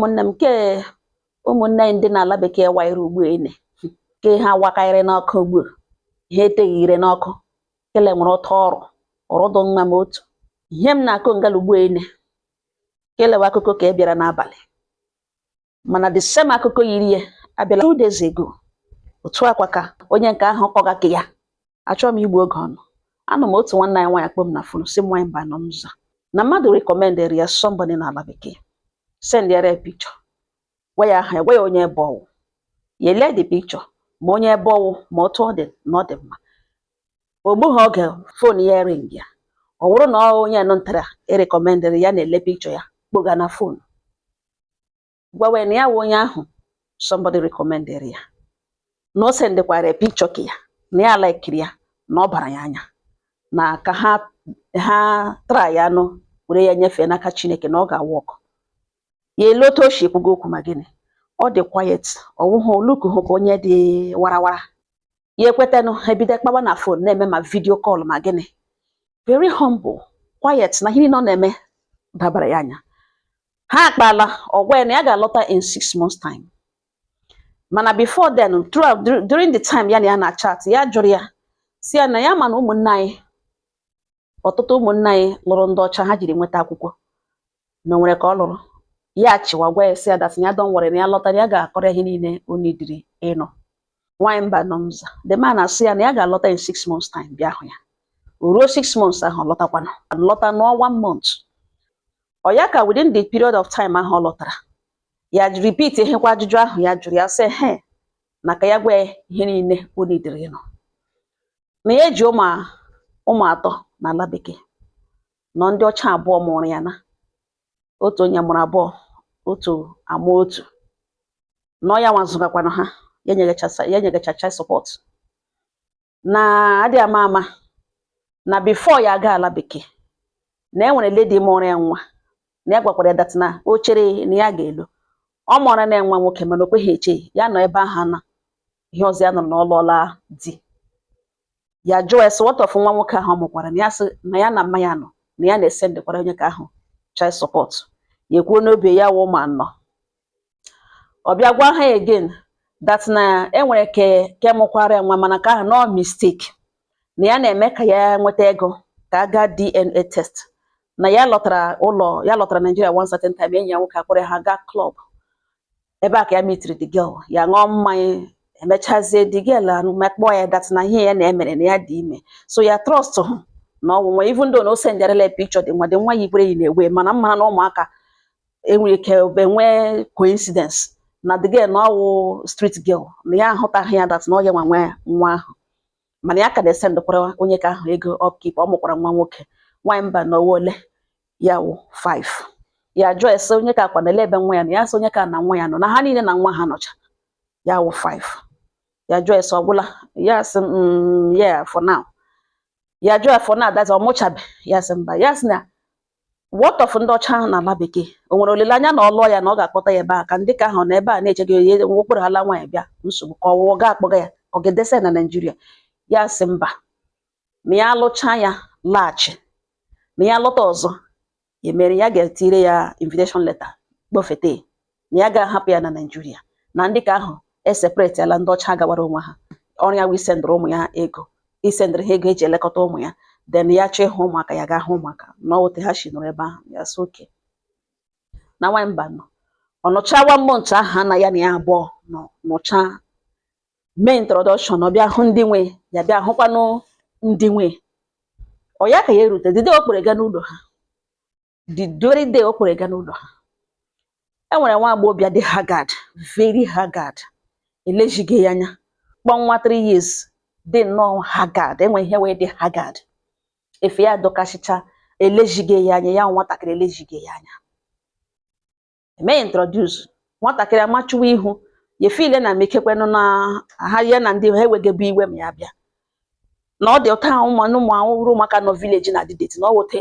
ụmụnne m ke ụmụnne ndị n'ala bekee wanyere ugbu ene ke ha wakarịrị n'ọkụ ugbu ha eteghị ire n'ọkụ kele nwere ụtọ ọrụ dị mma ma otu ihe m na-akụ ngala ugbu ene kelewa akụkọ ka e bịara n'abalị mana the same akụkọ yiri ya abịala 2 days ago otu akwa ka onye nke ahụ kpọga ka ya achọrọ m igbu oge ọnụ anụ m otu nwanne anyị nwaanyị akpọ m na fonu si m nwaanyị mba nọ n'ụzọ na mmadụ recommended ya somebody n'ala bekee send ya a picture gwa ya aha gwa ya onye ebe ọwụ ya ele the picture ma onye ebe ọwụ ma otu ọ dị na ọ dị mma ogbughị oge fon ya ring ya ọ bụrụ na onye nọ ntara recommended ya na-ele picture ya kpoga na fon gwawe na ya wụ onye ahụ somebody recommended ya na o sendekwara picture ka ya na ya like ya na ọ bara ya anya na ka ha try ya nụ were ya nyefee n'aka Chineke na ọ ga-awụ ọkụ ya eloto oshi ekwugo okwu ma gịnị ọ dị quiet ọwụhụ oluku hụ ka onye dị warawara ya ekwetanụ ebido kpawa na fon na-eme ma video call ma gịnị very humble quiet na ihe nọ na-eme dabara ya anya ha akpala ọgwa ya na ya ga-alọta in 6 months time mana before then during the time ya na ya na chat ya jụrụ ya si ya na ya ma na ụmụnne anyị ọtụtụ ụmụnne anyị lụrụ ndị ọcha ha jiri nweta akwụkwọ na nwere ka ọ lụrụ ya chiwa gwa ya si ya dat ya don were na ya lọtara ya ga-akọrọ ihe niile o nidiri ịnọ nwaanyị mba nọ nza the man asị ya na ya ga-alọta in 6 months time bịa hụ ya o ruo 6 months ahụ lọtakwana lọta nụọ 1 month ọ ya ka within the period of time ahụ ọ lọtara ya repeat ihekwa ajụjụ ahụ ya jụrụ ya sị he na ka ya gwa ihe niile o nidiri ịnọ na ya eji ụmụ atọ n'ala bekee nọ ndị ọcha abụọ mụrụ ya na otu onye mụrụ abụọ otu amụ otu nọ ya nwazụgakwana ha ya nyegachacha support na adị ama na before ya aga ala bekee na enwere lady mụrụ ya nwa na ya gwakwara ya dat na o chere na ya ga-elu ọ mụrụ na nwa nwoke mana o kweghị eche ya nọ ebe ahụ na ihe ọzọ ya nọ n'ọlụọla di ya jụọ esi what of nwa nwoke ahụ ọ mụkwara na ya sị na ya na mma ya nọ na ya na-esendekwara onye ka ahụ child support ya ekwuo n'obi ya wụ ma nọ ọ bịa gwa ha again that na enwere ke mụkwara nwa mana ka ahụ no mistake na ya na-eme ka ya nweta ego ka aga DNA test na ya lọtara ụlọ ya lọtara Nigeria one certain time enyi ya nwoke akpọrọ ha gaa club ebe a ka ya mitiri the girl ya ṅụọ mmanya emechazie the girl mekpọ ya dat na ihe ya na-emere na ya dị ime so ya trust hụ na ọnwụnwe even though na o senderela picture dị nwa yikwere yi na-ewe mana mma na ụmụaka enwere ike nwee coincidence na the girl na ọwụ street girl na ya ahụtaghị ya dat na ọ ya nwa ahụ mana ya ka na-esendekwara onye ka ahụ ego upkeep ọ mụkwara nwa nwoke nwaanyị mba na ole ya wụ 5 ya jụọ ese onye ka akwa na ele ebe nwa ya na ya sị onye ka na nwa ya nọ na ha niile na nwa ha nọcha ya wụ 5 ya jụọ ese ọbụla ya sị yeah for now ya jụọ for now that ọ mụchabe ya sị mba ya sị na what of ndị ọcha n'ala bekee o nwere olileanya na ọlụọ ya na ọ ga-akpọta ya ebe a ka ndị ka ahụ na ebe a na-echeghị onye okporo ala nwaanyị bịa nsogbu ka ọwụwa ga-akpọga ya ọ ga-edesa na Nigeria ya sị mba na ya alụcha ya laghachi na ya lọta ọzọ ya mere ya ga-etire ya invitation letter kpọfete na ya ga-ahapụ ya na Nigeria na ndị ka ahụ eseparate ala ndị ọcha gawara onwe ha ọrụ ya wụ isendịrị ụmụ ya ego isendịrị ha ego eji elekọta ụmụ ya then ya chọọ ịhụ ụmụaka ya ga-ahụ ụmụaka na ọwụte ha shi nọrọ ebe ahụ ya sị oke na nwaanyị mba nọ ọ nọcha 1 month ahụ na ya na ya abụọ nọcha mee introduction ọ bịa hụ ndị nwe ya bịa hụkwanụ ndị nwe ọ ya ka ya erute dide okpere ga n'ụlọ ha the very day okpere ga n'ụlọ ha enwere nwa agbọghọbịa dị haggard very haggard elejighị ya anya kpọ nwa 3 years dị nnọọ haggard enwe ihe wee dị haggard efe ya dọkasịcha elejighị ya anya ya nwatakịrị elejighị ya anya eme introduce nwatakịrị amachuwa ihu ya file na mekekwenụ na ha ya na ndị ha ewegebe iwe ma ya bịa na ọ dị ụta ụmụaka nọ village na dị date na ọ wote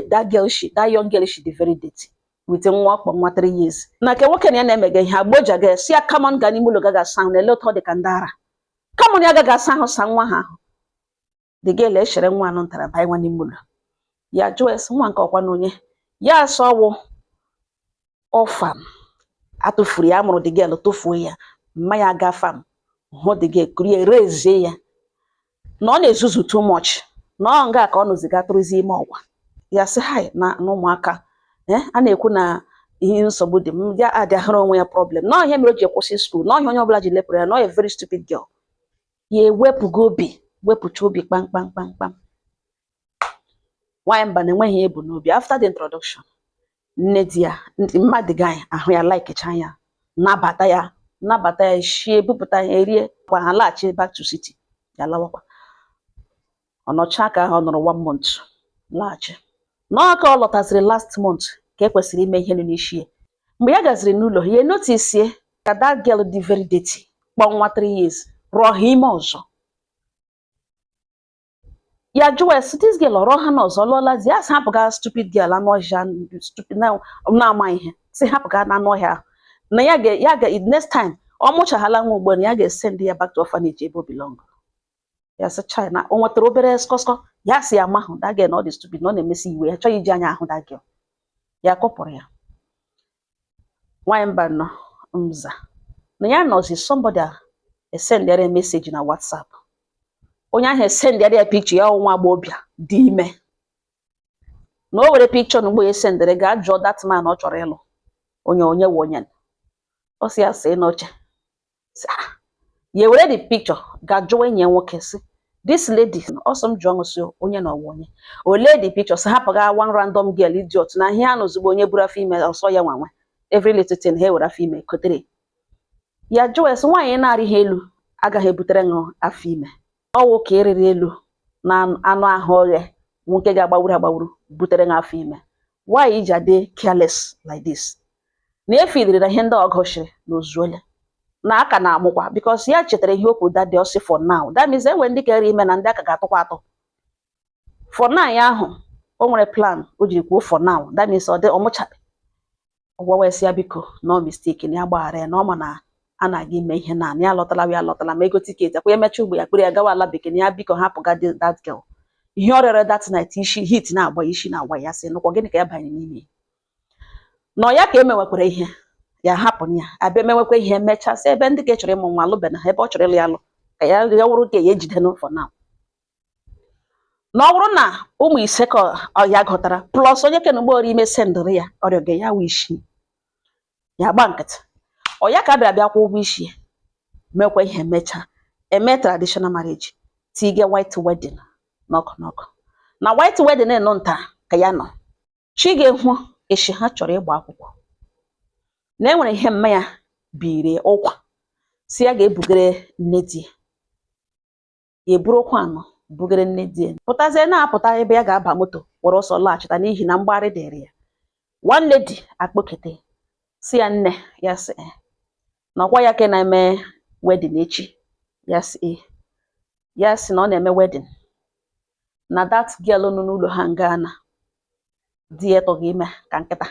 that young girl she dị very dirty with nwa ọkpọ nwa 3 years na ke nwoke na ya na-emega ihe agboja ga si ya come on ga n'ime ụlọ gaga asa ahụ na ele ụtọ dị ka ndị ara come on ya gaga asa ahụ sa nwa ha ahụ the girl eshere nwa anụ ntara banye nwa n'ime ụlọ ya jụọ esi nwa nke ọkwa na onye ya asọwụ orphan atụfuru ya, amụrụ the girl tụfuo ya, mma ya aga farm hụ the girl kuru ya rezie ya na ọ na-ezuzu too much, na ọ nga ka ọ nụziga tụrụzi ime ọgwa ya sị hai na ụmụaka a na-ekwu na ihe nsogbu dị m ya adịghara onwe ya problem na ihe mere o ji kwụsị school na onye ọbụla ji lepụrụ ya na ọ very stupid girl. Ya ewepụgo obi, wepụcha obi kpam. Nwanyị Mba na-enweghị ebu n'obi. After the introduction, nne di ya mmadụ ga ahụ ya likecha ya, nabata ya shie, bupụta ya erie kwa ha laghachi back to city ya lawakwa. Ọ nọcha ka ọ nọrọ 1 month laghachi. N'aka ọ lọtaziri last month ka ekwesịrị ime ihe n'isi ya. Mgbe ya gaziri n'ụlọ ya notice ka that girl dị very dirty kpọ nwa 3 years rụọ ha ime ọzọ. Ya jụọ esi this girl ọrọ ha n'ọzọ lụọlazi ya sị hapụga stupid girl anụ ọhịa stupid na-ama ihe si hapụga na anụ ọhịa na ya ga next time ọ mụchaghala nwa ugbo na ya ga-esend ya back to orphanage ebe o belong. Ya sị China o nwetara obere skọskọ ya si ya mahụ that girl na ọ dị stupid na ọ na-emesi iwe ya chọghị iji anya ahụ that girl ya kọpụrụ ya. Nwanyị Mba nọ Nza na ya nọzi somebody esendere message na WhatsApp. Onye ahụ esendere ya picture ya nwa agbọghọbịa dị ime na o were picture na ugbo esendere ga jụọ that man ọ chọrọ ịlụ onye wonye ọ sị ya sị n'oche ya were the picture ga jụọ enyi nwoke sị this lady ọsọ m jụọ ṅụsị onye na onye ole the picture sị hapụga one random girl idiot na ihe a nọzugbo onye buru afọ ime ọsọ ya nwanwe every little thing ha were afọ ime kotere ya jụọ sị nwaanyị na-arịghị elu agaghị ebutere ṅụ afọ ime ọwụ ka eriri elu na anụ ahụ oghe nwoke ga-agbawuru butere ṅụ afọ ime. Why iji adị careless like this? Na efidiri na ihe ndị ọgọchiri na ozuole na aka na-amụkwa because ya chetara ihe okwu that day ọsị for now. That means enwe ndị kere ime na ndị aka ga-atụkwa atụ. For now ya ahụ o nwere plan o jiri kwuo for now. That means ọ dị ọmụchabe ọgwawesi ya biko no mistake na ya gbaghara ya na ọ ma na a na-aga ime ihe na ya lọtala ma ego tiketi akwa emecha ugbo ya kpere ya gawa ala bekee na ya biko hapụga that girl. Ihe ọ rịọrọ that night isi hit na-agba isi na-agba ya sị nụkwa gịnị ka ya banye n'ime nọ ya ka emewekwara ihe ya hapụ ya abịa emewekwa ihe mechasị ebe ndị ka chọrọ ịmụ nwa alụbe na ebe ọ chọrọ ịlụ ya alụ ka ya wụrụ ka ya ejide n'ụfọ na ọ bụrụ na ụmụ ise ka ya gụtara plus onye kena ụgbọọrụ ime sendịrị ya ọrịa ga ya wee isi ya gba nkịtị ọ ya ka bịara kwụ ụgwọ isi mekwa ihe mecha eme traditional marriage tige white wedding n'ọkụ na white wedding nọ nta ka ya nọ chi ga-ehụ echi ha chọrọ ịgba akwụkwọ na enwere ihe mma ya biri ụkwa si ya ga-ebugere nne di ya eburu ụkwa anọ bugere nne di pụtazie na-apụta ebe ya ga-aba moto were ọsọ laghachita n'ihi na mgbagharị dịrị ya. One lady akpọkete si ya nne ya sị na ọkwa ya ka na-eme wedding echi ya sị na ọ na-eme wedding na that girl nọ n'ụlọ ha nga na di ya tọghị ime ka nkịta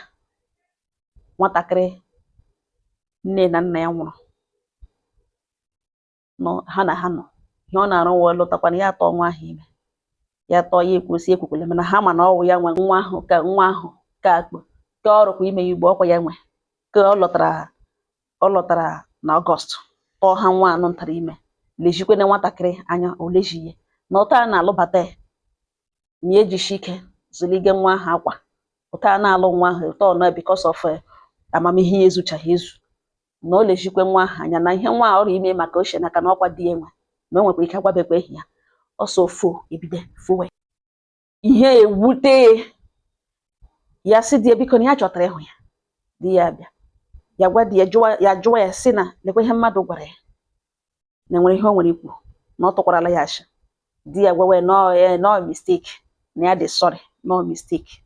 nwatakịrị nne na nna ya nwụrụ ha na ha nọ ihe ọ na-arụ nwa lụtakwana ya atọ nwa ahụ ime ya tọọ ya ekwukwele mana ha ma na ọwụ ya nwe nwa ahụ ka akpụ ka ọ rụkwa ime ya igbo ọkwa ya nwe ka ọ lọtara na Ọgọst tọọ ha nwa anọ ntara ime lejikwene nwatakịrị anya oleji ya na ụta a na-alụbata ya ma ejisi ike zulige nwa ahụ akwa ụta a na-alụ nwa ahụ ụtọ nọ because of amamihe ya ezuchaghị ezu na o lejikwe nwa ahụ anya na ihe nwa ọrụ ime maka ochie n'aka na ọkwa di ya nwe ma enwekwa ike agwabekwa ehi ya ọsọ fo ebido fowe ihe ewute ya sị di ya biko na ya chọtara ịhụ ya di ya bịa ya gwa di ya jụwa ya sị na lekwa ihe mmadụ gwara ya na enwere ihe o nwere ikwu na ọ tụkwarala ya asha. Di ya gwawe no mistake na ya dị sorry no mistake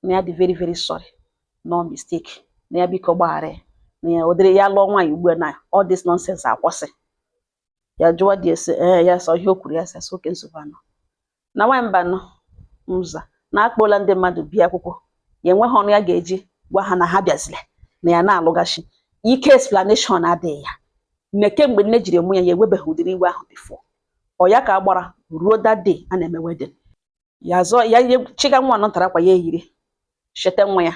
na ya dị very very sorry no mistake na ya biko gbaghara na ya odere ya lụọ nwaanyị ugbu a na all this nonsense akwụsị. Ya jụwa di ese ya sọ ihe o kwuru ya sị oke nsogbu anọ na Nwanyị Mba nọ Nza na akpọla ndị mmadụ bịa akwụkwọ ya enweghị ọnụ ya ga-eji gwa ha na ha bịazile na ya na-alụgachi ike explanation adịghị ya nne kemgbe nne jiri mụ ya ewebeghị ụdịrị iwe ahụ before ọ ya ka a gbara ruo that day a na-eme wedding ya chiga nwa anọ tara kwa ya eyiri cheta nwa ya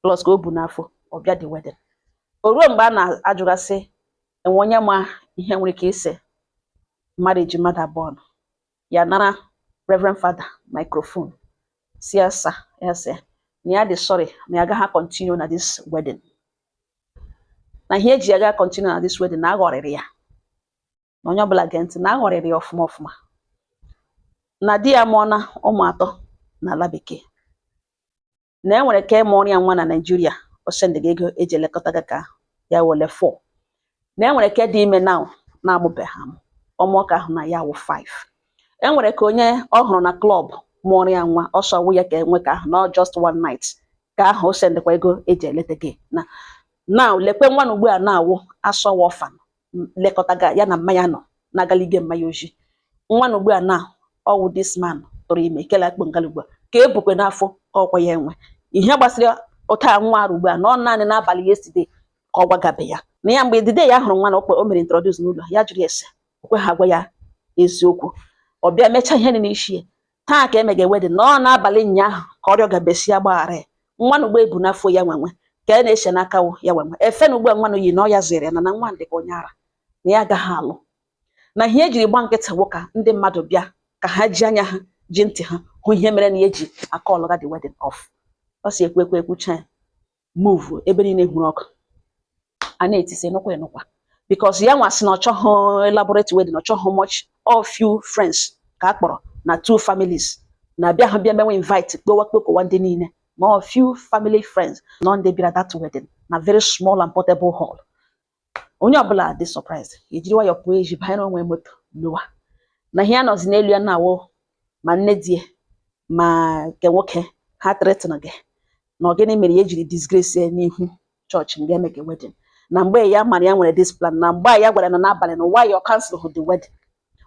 plus ka o bu n'afọ ọbịa the wedding. O ruo mgbe a na-ajụgasị enwe onye ma ihe nwere ike ise marriage mmadụ abụọ nọ, ya nara Reverend Father microphone si ya sir, yes na ya dị sorry na ya agaghị continue na this wedding, na ihe eji ya ga continue na this wedding na aghọrịrị ya, na onye ọbụla gee ntị na aghọrịrị ya ọfụma ọfụma, na di ya mụọ na ụmụ atọ n'ala bekee, na enwere ka ịmụọrọ ya nwa na Nigeria o sendịga ego eji elekọta gị ka ya wele 4, na enwere ka dị ime now na-amụbeghị amụ ọmụọka ahụ na ya wụ 5, enwere ka onye ọ hụrụ na klọb mụọrọ ya nwa ọsọ wụ ya ka enwe ka ahụ not just one night ka ahụ o sendịkwa ego eji eleta gị na now lekwe nwa na ugbu a na-awụ asọwa ọfan lekọta ga ya na mmanya nọ na-agalige mmanya ojii, nwa na ugbu a na ọwụ this man tụrụ ime kele akpọ ngala ugbu a ka ebukwe n'afọ ọkwa ya enwe ihe gbasara ụta nwa ugbu a na ọ naanị n'abalị yesterday ka ọ gwagabe ya na ya mgbe dide ya hụrụ nwa na o mere introduce n'ụlọ ya jụrụ ese okwe ha gwa ya eziokwu, ọ bịa mechaa ihe dị n'isi taa ka emege wedding na ọ n'abalị ụnyaahụ ka ọrịọ gabesi agbaghara ya, nwa na ugbu ebu n'afọ ya nwenwe ka a na-eche n'aka ya nwenwe efe na ugbu a nwa na oyi na ọ ya zere ya na nwa dị ka onye ara na ya agaghị alụ, na ihe ejiri gba nkịtị nwoke ndị mmadụ bịa ka ha ji anya ha ji ntị ha hụ ihe mere na ya eji aka ọlụga the wedding off. Ọ si ekwe ekwucha move ebe niile hụrụ ọkụ a na-etisi nụkwa enụkwa because ya nwa sị na ọ chọghị elaborate wedding, ọ chọghị much or few friends ka a kpọrọ na 2 families na bịa ha bịa mewe invite kpokọwa ndị niile ma ọ few family friends nọ ndị bịara that wedding na very small and portable hall. Onye ọbụla dị surprise ejiri nwayọ pụọ eji banyere onwe moto lụwa na ihe anọzi n'elu ya na-awụ ma nne die ma nke nwoke ha threaten gị na ọ gịnị mere ya ejiri disgrace ya n'ihu chọọchị nga emege wedding, na mgbe ya mara ya nwere this plan, na mgbe ya gwara na n'abalị na why you cancel the wedding,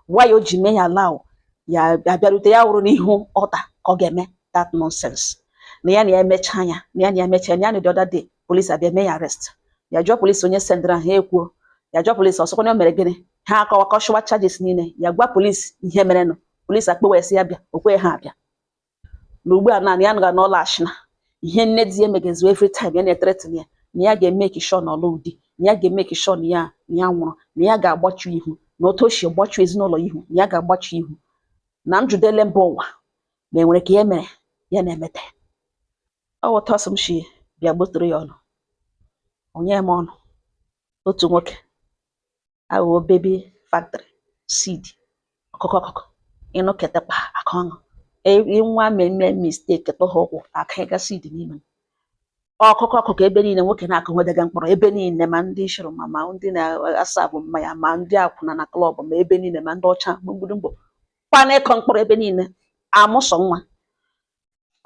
why o ji mee ya allow ya abịarute ya wụrụ n'ihu ọta ka ọ ga-eme that nonsense, na ya emecha anya na ya emecha ya na the other day police abịa mee ya arrest, ya jụọ police onye sendịra ha ekwuo, ya jụọ police ọsọkwa na o mere gịnị ha akọwakọshụwa charges niile, ya gwa police ihe merenụ, police akpọwesị ya bịa okwe ha abịa na ugbu a naanị ya nọga n'ụlọ ashịna ihe nne di ya emegezu every time ya na-etretin ya na ya ga-emeki sure na ọlụ di, na ya ga-emeki sure na ya nwụrụ, na ya ga-agbachu ihu na otu o si gbachu ezinụlọ ihu na ya ga-agbachu ihu na njudele mba ụwa ma enwere ka ya mere ya na-emete ọ wụta ọsọ m shi bịa gbotoro ya ọnụ onye m ọnụ otu nwoke aghụghọ baby factory seed ọkụkọ ịnụ ketekpa aka ọṅụ nwa mmemme mistake tụha ụkwụ aka ịga seed n'ime ọkụkọ ebe niile nwoke na-akụ nwedaga mkpọrọ ebe niile ma ndị shịrụ ma ndị na-asa abụ mmanya ma ndị akwụna na klọb ma ebe niile ma ndị ọcha mgbụrụmgbọ kwana ịkọ mkpọrọ ebe niile amụsọ nwa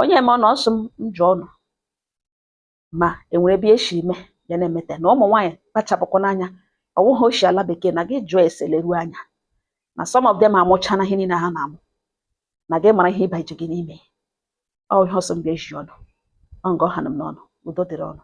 onye ma ọ nọ ọsọ m jụ ọnụ ma enwere ebe eshiri mee ya na-emete na ụmụ nwaanyị kpachapụkwa n'anya ọwụghị oshi ala bekee na gị jụọ ese leruo anya na some of them amụchana ihe niile ha na-amụ na gị mara ihe ịba ije gị n'ime ọ ihe ọsọ m ga-eji ọnụ ọ nga ọ ha m n'ọnụ udo dịrị ọnụ.